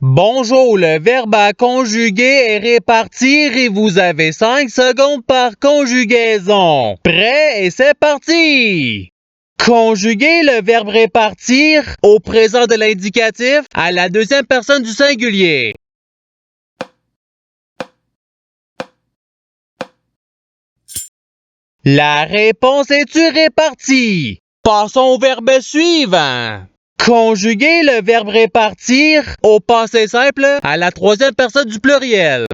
Bonjour, le verbe à conjuguer est répartir et vous avez 5 secondes par conjugaison. Prêt et c'est parti! Conjuguer le verbe répartir au présent de l'indicatif à la deuxième personne du singulier. La réponse est-tu répartie? Passons au verbe suivant. Conjuguer le verbe répartir au passé simple à la troisième personne du pluriel.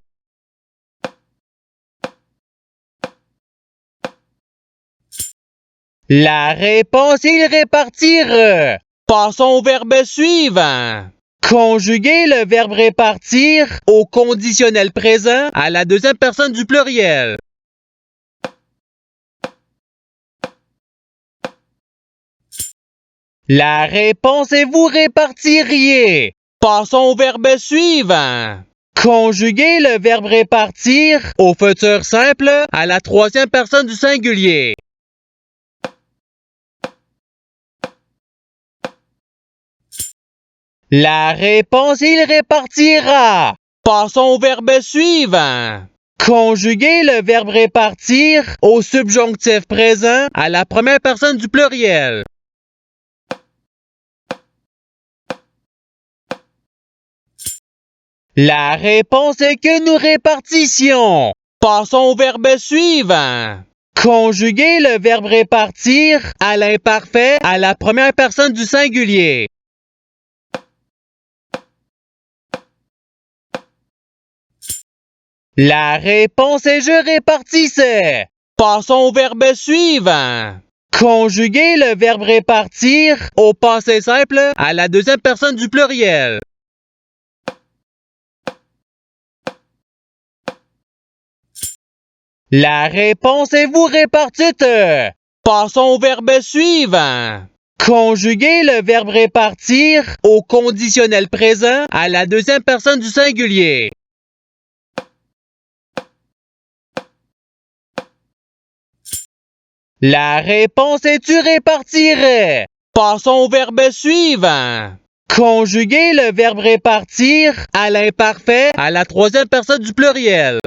La réponse est répartir. Passons au verbe suivant. Conjuguer le verbe répartir au conditionnel présent à la deuxième personne du pluriel. La réponse est vous répartiriez. Passons au verbe suivant. Conjuguer le verbe répartir au futur simple à la troisième personne du singulier. La réponse il répartira. Passons au verbe suivant. Conjuguer le verbe répartir au subjonctif présent à la première personne du pluriel. La réponse est que nous répartissions. Passons au verbe suivant. Conjuguer le verbe répartir à l'imparfait à la première personne du singulier. La réponse est je répartissais. Passons au verbe suivant. Conjuguer le verbe répartir au passé simple à la deuxième personne du pluriel. La réponse est vous répartite. Passons au verbe suivant. Conjuguer le verbe répartir au conditionnel présent à la deuxième personne du singulier. La réponse est tu répartirais. Passons au verbe suivant. Conjuguer le verbe répartir à l'imparfait à la troisième personne du pluriel.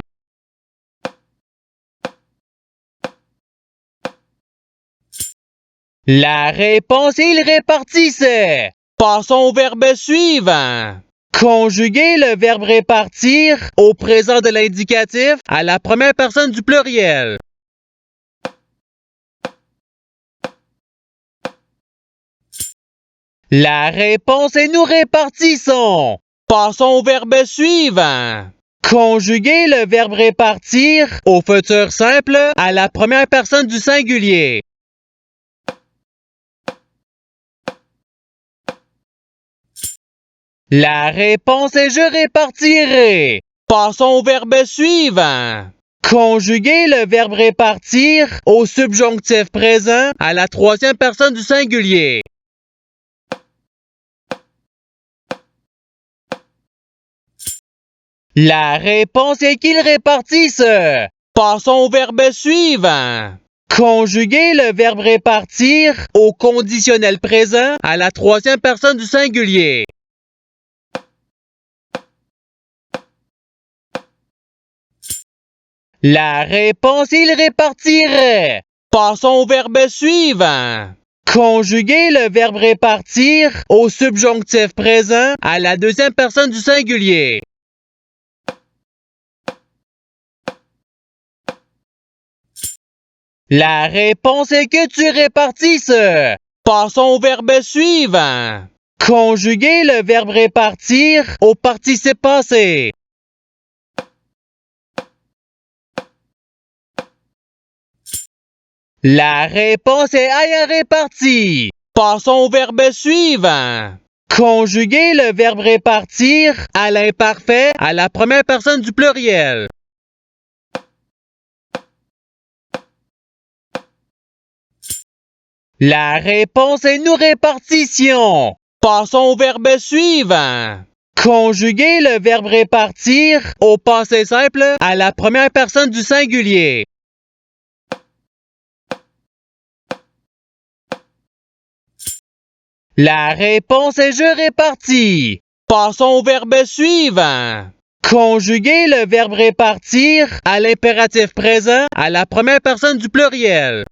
La réponse est il répartissait. Passons au verbe suivant. Conjuguer le verbe répartir au présent de l'indicatif à la première personne du pluriel. La réponse est nous répartissons. Passons au verbe suivant. Conjuguer le verbe répartir au futur simple à la première personne du singulier. La réponse est je répartirai. Passons au verbe suivant. Conjuguer le verbe répartir au subjonctif présent à la troisième personne du singulier. La réponse est qu'ils répartissent. Passons au verbe suivant. Conjuguer le verbe répartir au conditionnel présent à la troisième personne du singulier. La réponse il répartirait. Passons au verbe suivant. Conjuguer le verbe répartir au subjonctif présent à la deuxième personne du singulier. La réponse est que tu répartisses. Passons au verbe suivant. Conjuguer le verbe répartir au participe passé. La réponse est aille réparti. Passons au verbe suivant. Conjuguer le verbe répartir à l'imparfait à la première personne du pluriel. La réponse est nous répartissions. Passons au verbe suivant. Conjuguer le verbe répartir au passé simple à la première personne du singulier. La réponse est je répartis. Passons au verbe suivant. Conjuguer le verbe répartir à l'impératif présent à la première personne du pluriel.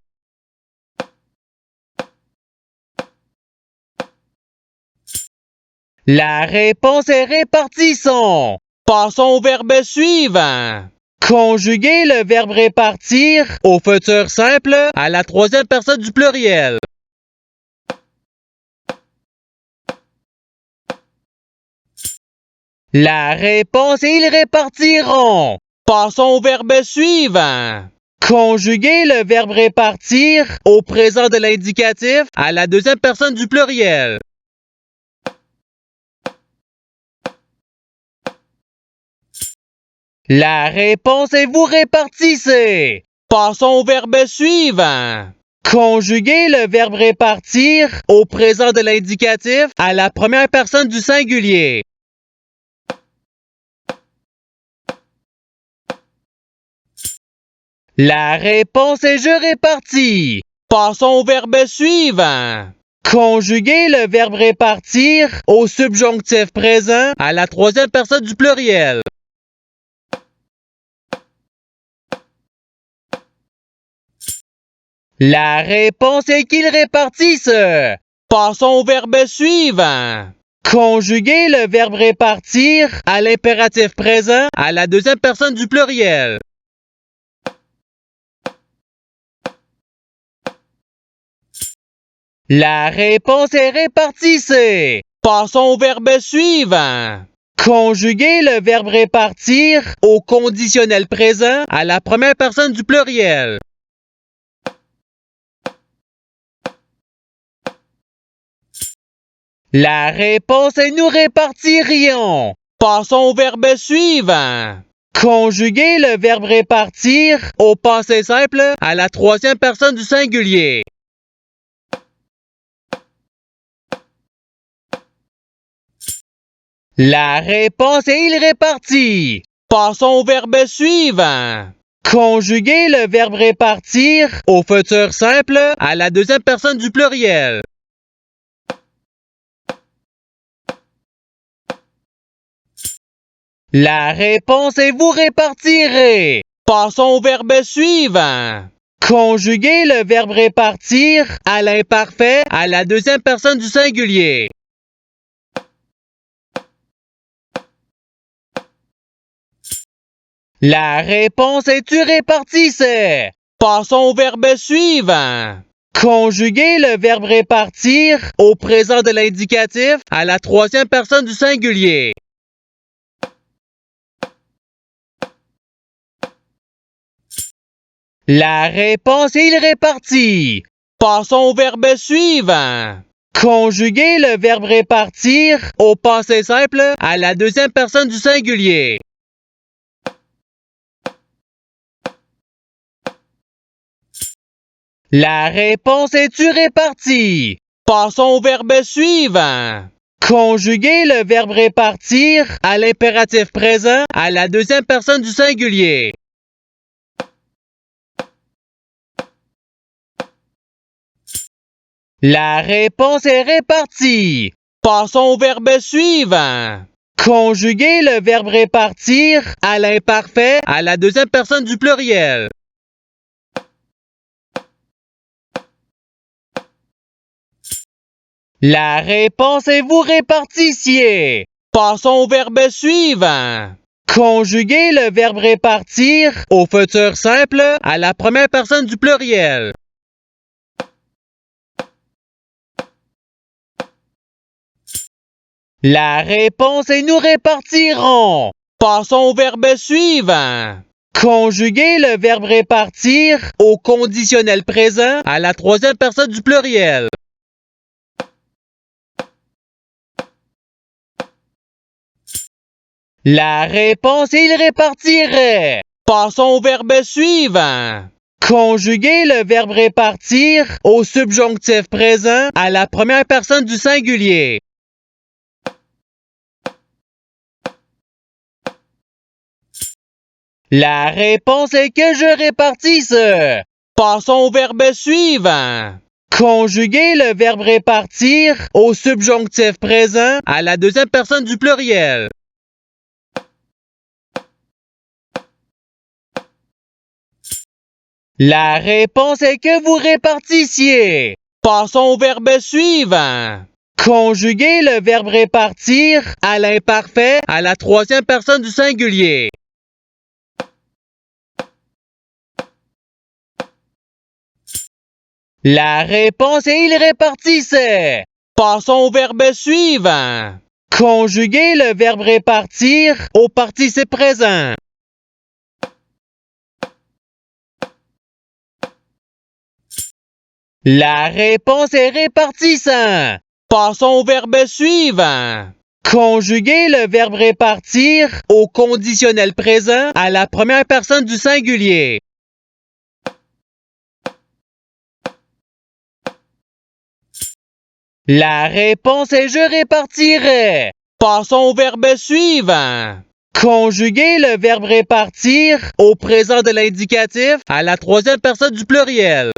La réponse est répartissons. Passons au verbe suivant. Conjuguer le verbe répartir au futur simple à la troisième personne du pluriel. La réponse est ils répartiront. Passons au verbe suivant. Conjuguer le verbe répartir au présent de l'indicatif à la deuxième personne du pluriel. La réponse est vous répartissez. Passons au verbe suivant. Conjuguer le verbe répartir au présent de l'indicatif à la première personne du singulier. La réponse est je répartis. Passons au verbe suivant. Conjuguer le verbe répartir au subjonctif présent à la troisième personne du pluriel. La réponse est qu'ils répartissent. Passons au verbe suivant. Conjuguer le verbe répartir à l'impératif présent à la deuxième personne du pluriel. La réponse est répartissez. Passons au verbe suivant. Conjuguer le verbe répartir au conditionnel présent à la première personne du pluriel. La réponse est nous répartirions. Passons au verbe suivant. Conjuguer le verbe répartir au passé simple à la troisième personne du singulier. La réponse est il répartit. Passons au verbe suivant. Conjuguer le verbe répartir au futur simple à la deuxième personne du pluriel. La réponse est vous répartirez. Passons au verbe suivant. Conjuguer le verbe répartir à l'imparfait à la deuxième personne du singulier. La réponse est tu répartissais. Passons au verbe suivant. Conjuguer le verbe répartir au présent de l'indicatif à la troisième personne du singulier. La réponse est il répartit. Passons au verbe suivant. Conjuguer le verbe répartir au passé simple à la deuxième personne du singulier. La réponse est tu répartis. Passons au verbe suivant. Conjuguer le verbe répartir à l'impératif présent à la deuxième personne du singulier. La réponse est répartie. Passons au verbe suivant. Conjuguer le verbe répartir à l'imparfait à la deuxième personne du pluriel. La réponse est vous répartissiez. Passons au verbe suivant. Conjuguer le verbe répartir au futur simple à la première personne du pluriel. La réponse est nous répartirons. Passons au verbe suivant. Conjuguer le verbe répartir au conditionnel présent à la troisième personne du pluriel. La réponse est il répartirait. Passons au verbe suivant. Conjuguer le verbe répartir au subjonctif présent à la première personne du singulier. La réponse est que je répartisse. Passons au verbe suivant. Conjuguer le verbe répartir au subjonctif présent à la deuxième personne du pluriel. La réponse est que vous répartissiez. Passons au verbe suivant. Conjuguer le verbe répartir à l'imparfait à la troisième personne du singulier. La réponse est il répartissait. Passons au verbe suivant. Conjuguer le verbe répartir au participe présent. La réponse est répartissant. Passons au verbe suivant. Conjuguer le verbe répartir au conditionnel présent à la première personne du singulier. La réponse est je répartirai. Passons au verbe suivant. Conjuguer le verbe répartir au présent de l'indicatif à la troisième personne du pluriel.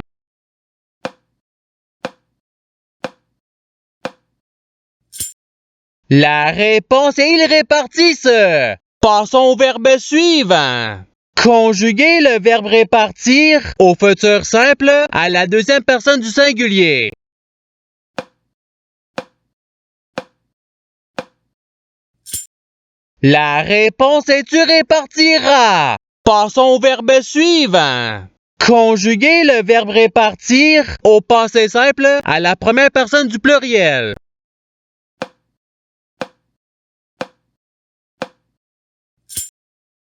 La réponse est ils répartissent. Passons au verbe suivant. Conjuguer le verbe répartir au futur simple à la deuxième personne du singulier. La réponse est tu répartiras. Passons au verbe suivant. Conjuguer le verbe répartir au passé simple à la première personne du pluriel.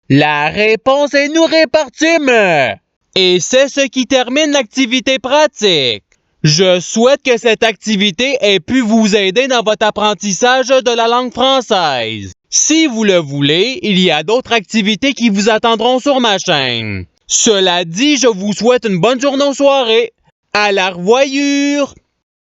La réponse est nous répartîmes. Et c'est ce qui termine l'activité pratique. Je souhaite que cette activité ait pu vous aider dans votre apprentissage de la langue française. Si vous le voulez, il y a d'autres activités qui vous attendront sur ma chaîne. Cela dit, je vous souhaite une bonne journée ou soirée. À la revoyure!